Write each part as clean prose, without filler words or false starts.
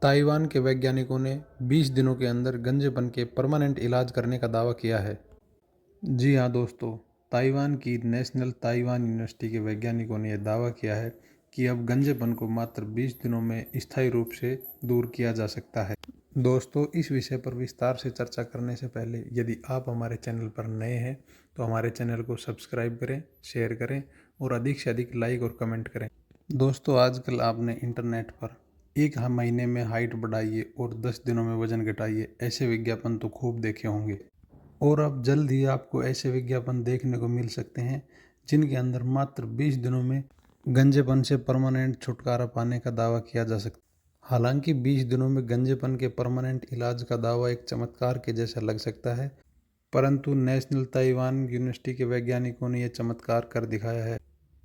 Taiwan के वैज्ञानिकों ने 20 दिनों के अंदर गंजेपन के परमानेंट इलाज करने का दावा किया है। जी हाँ दोस्तों, ताइवान की नेशनल ताइवान यूनिवर्सिटी के वैज्ञानिकों ने यह दावा किया है कि अब गंजेपन को मात्र 20 दिनों में स्थायी रूप से दूर किया जा सकता है। दोस्तों, इस विषय पर विस्तार से चर्चा करने से पहले यदि आप हमारे चैनल पर नए हैं तो हमारे चैनल को सब्सक्राइब करें, शेयर करें और अधिक से अधिक लाइक और कमेंट करें। दोस्तों, आजकल आपने इंटरनेट पर एक महीने में हाइट बढ़ाइए और 10 दिनों में वजन घटाइए ऐसे विज्ञापन तो खूब देखे होंगे। और अब जल्द ही आपको ऐसे विज्ञापन देखने को मिल सकते हैं जिनके अंदर मात्र 20 दिनों में गंजेपन से परमानेंट छुटकारा पाने का दावा किया जा सकता है। हालांकि 20 दिनों में गंजेपन के परमानेंट इलाज का दावा एक चमत्कार के जैसा लग सकता है, परंतु नेशनल ताइवान यूनिवर्सिटी के वैज्ञानिकों ने यह चमत्कार कर दिखाया है।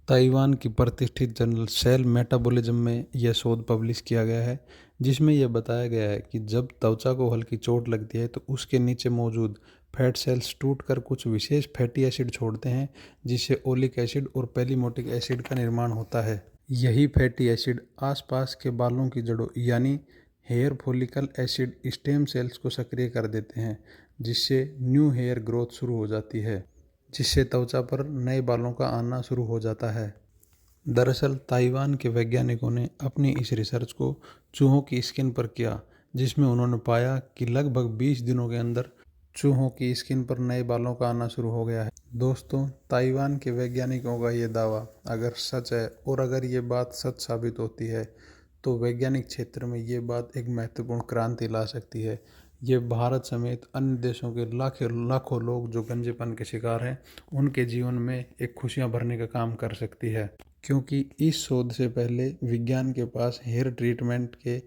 ताइवान की प्रतिष्ठित जर्नल सेल मेटाबॉलिज्म में यह शोध पब्लिश किया गया है, जिसमें यह बताया गया है कि जब त्वचा को हल्की चोट लगती है तो उसके नीचे मौजूद फैट सेल्स टूटकर कुछ विशेष फैटी एसिड छोड़ते हैं, जिससे ओलिक एसिड और पेलिमोटिक एसिड का निर्माण होता है। यही फैटी एसिड आसपास के बालों की जड़ों यानी hair follicle acid stem cells को सक्रिय कर देते हैं, जिससे न्यू हेयर ग्रोथ शुरू हो जाती है, जिससे त्वचा पर नए बालों का आना शुरू हो जाता है। दरअसल ताइवान के वैज्ञानिकों ने अपनी इस रिसर्च को चूहों की स्किन पर किया, जिसमें उन्होंने पाया कि लगभग 20 दिनों के अंदर चूहों की स्किन पर नए बालों का आना शुरू हो गया है। दोस्तों, ताइवान के वैज्ञानिकों का ये दावा अगर सच है और अगर ये बात सच साबित होती है तो वैज्ञानिक क्षेत्र में ये बात एक महत्वपूर्ण क्रांति ला सकती है। ये भारत समेत अन्य देशों के लाखों लाखों लोग जो गंजेपन के शिकार हैं उनके जीवन में एक खुशियां भरने का काम कर सकती है, क्योंकि इस शोध से पहले विज्ञान के पास हेयर ट्रीटमेंट के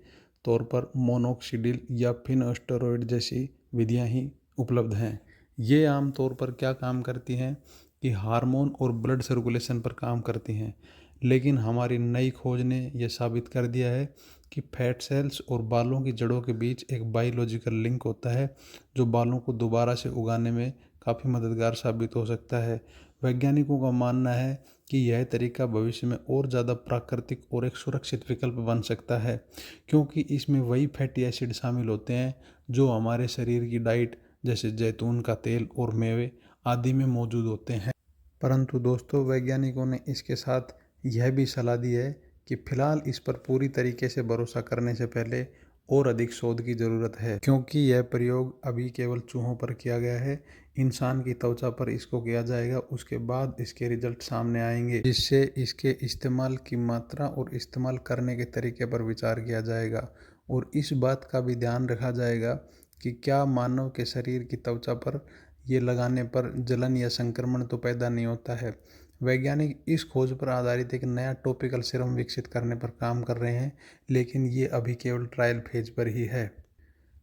तौर पर मोनोक्सिडिल या फिनस्टेरॉइड जैसी विधियां ही उपलब्ध हैं। ये आमतौर पर क्या काम करती हैं कि हार्मोन और ब्लड सर्कुलेशन पर काम करती हैं, लेकिन हमारी नई खोज ने यह साबित कर दिया है कि फैट सेल्स और बालों की जड़ों के बीच एक बायोलॉजिकल लिंक होता है जो बालों को दोबारा से उगाने में काफ़ी मददगार साबित हो सकता है। वैज्ञानिकों का मानना है कि यह तरीका भविष्य में और ज़्यादा प्राकृतिक और एक सुरक्षित विकल्प बन सकता है, क्योंकि इसमें वही फैटी एसिड शामिल होते हैं जो हमारे शरीर की डाइट जैसे जैतून का तेल और मेवे आदि में मौजूद होते हैं। परंतु दोस्तों, वैज्ञानिकों ने इसके साथ यह भी सलाह दी है कि फिलहाल इस पर पूरी तरीके से भरोसा करने से पहले और अधिक शोध की ज़रूरत है, क्योंकि यह प्रयोग अभी केवल चूहों पर किया गया है। इंसान की त्वचा पर इसको किया जाएगा, उसके बाद इसके रिजल्ट सामने आएंगे, जिससे इसके इस्तेमाल की मात्रा और इस्तेमाल करने के तरीके पर विचार किया जाएगा और इस बात का भी ध्यान रखा जाएगा कि क्या मानव के शरीर की त्वचा पर ये लगाने पर जलन या संक्रमण तो पैदा नहीं होता है। वैज्ञानिक इस खोज पर आधारित एक नया टॉपिकल सीरम विकसित करने पर काम कर रहे हैं, लेकिन ये अभी केवल ट्रायल फेज पर ही है।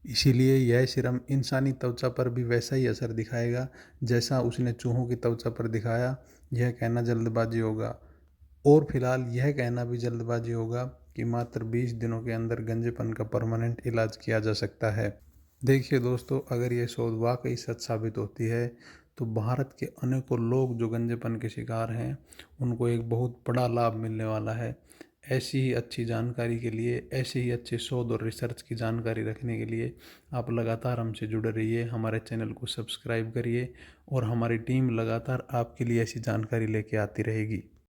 इसीलिए यह सीरम इंसानी त्वचा पर भी वैसा ही असर दिखाएगा जैसा उसने चूहों की त्वचा पर दिखाया। यह कहना जल्दबाजी होगा, और फिलहाल यह कहना भी जल्दबाजी होगा कि मात्र 20 दिनों के अंदर गंजेपन का परमानेंट इलाज किया जा सकता है। देखिए दोस्तों, अगर ये शोध वाकई सच साबित होती है तो भारत के अनेकों लोग जो गंजेपन के शिकार हैं उनको एक बहुत बड़ा लाभ मिलने वाला है। ऐसी ही अच्छी जानकारी के लिए, ऐसे ही अच्छे शोध और रिसर्च की जानकारी रखने के लिए आप लगातार हमसे जुड़े रहिए, हमारे चैनल को सब्सक्राइब करिए और हमारी टीम लगातार आपके लिए ऐसी जानकारी लेके आती रहेगी।